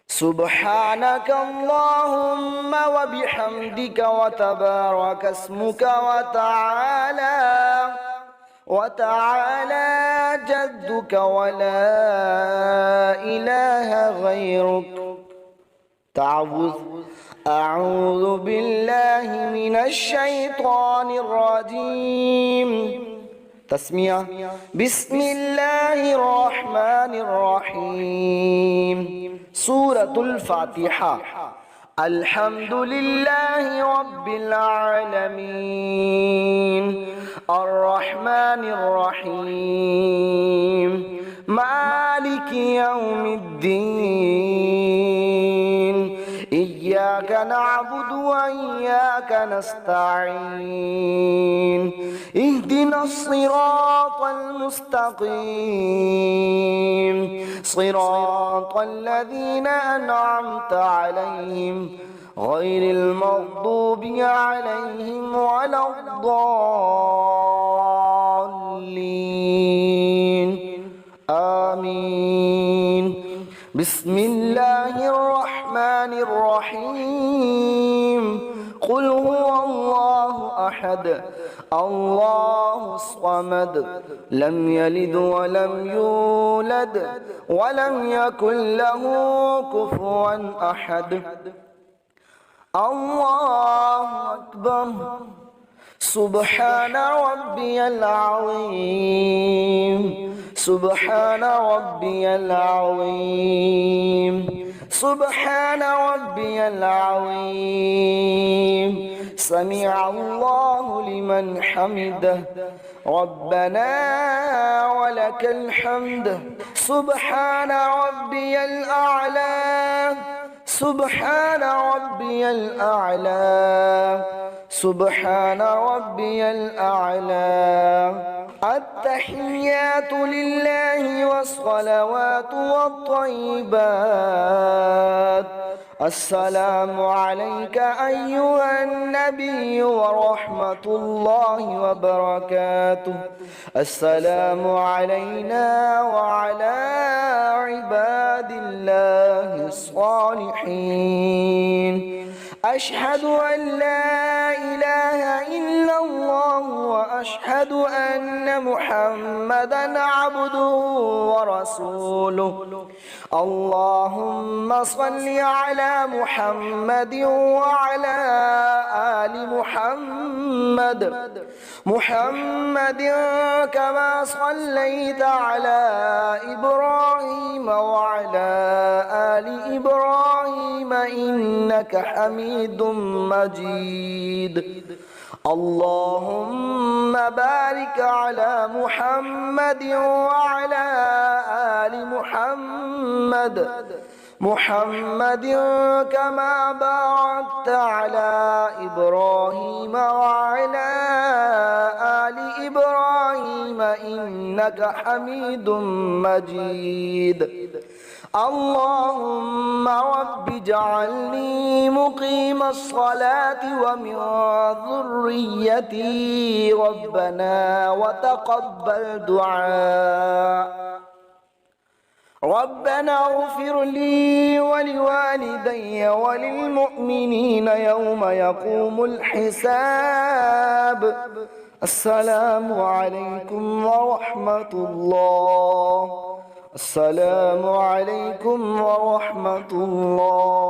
سبحانك اللهم وبحمدك وتبارك اسمك وتعالى جدك ولا إله غيرك. أعوذ بالله من الشيطان الرجيم. تسمية. بسم الله الرحمن الرحيم. سورة الفاتحة. الحمد لله رب العالمين الرحمن الرحيم مالك يوم الدين إياك نعبد وإياك نستعين اهدنا الصراط المستقيم صراط الذين أنعمت عليهم غير المغضوب عليهم ولا الضالين آمين. بسم الله الرحمن الرحيم. قل هو الله أحد الله الصمد لم يلد ولم يولد ولم يكن له كفوا أحد. الله أكبر. سبحان ربي العظيم سبحان ربي العظيم سبحان ربي العظيم. سمع الله لمن حمده ربنا ولك الحمد. سبحان ربي الأعلى سبحان ربي الأعلى سبحان ربي الأعلى. التحيات لله والصلوات والطيبات. السلام عليك أيها النبي ورحمة الله وبركاته. السلام علينا وعلى عباد الله الصالحين. أشهد أن لا إله إلا الله وأشهد أن محمدا عبده ورسوله. اللهم صل على محمد وعلى آل محمد كما صليت على إبراهيم وعلى آل إبراهيم إنك حميد مجيد. اللهم بارك على محمد وعلى آل محمد كما باركت على إبراهيم وعلى آل إبراهيم إنك حميد مجيد. اللهم رب اجعلني مقيم الصلاة ومن ذريتي ربنا وتقبل دعاء. ربنا اغفر لي ولوالدي وللمؤمنين يوم يقوم الحساب. السلام عليكم ورحمة الله. السلام عليكم ورحمة الله.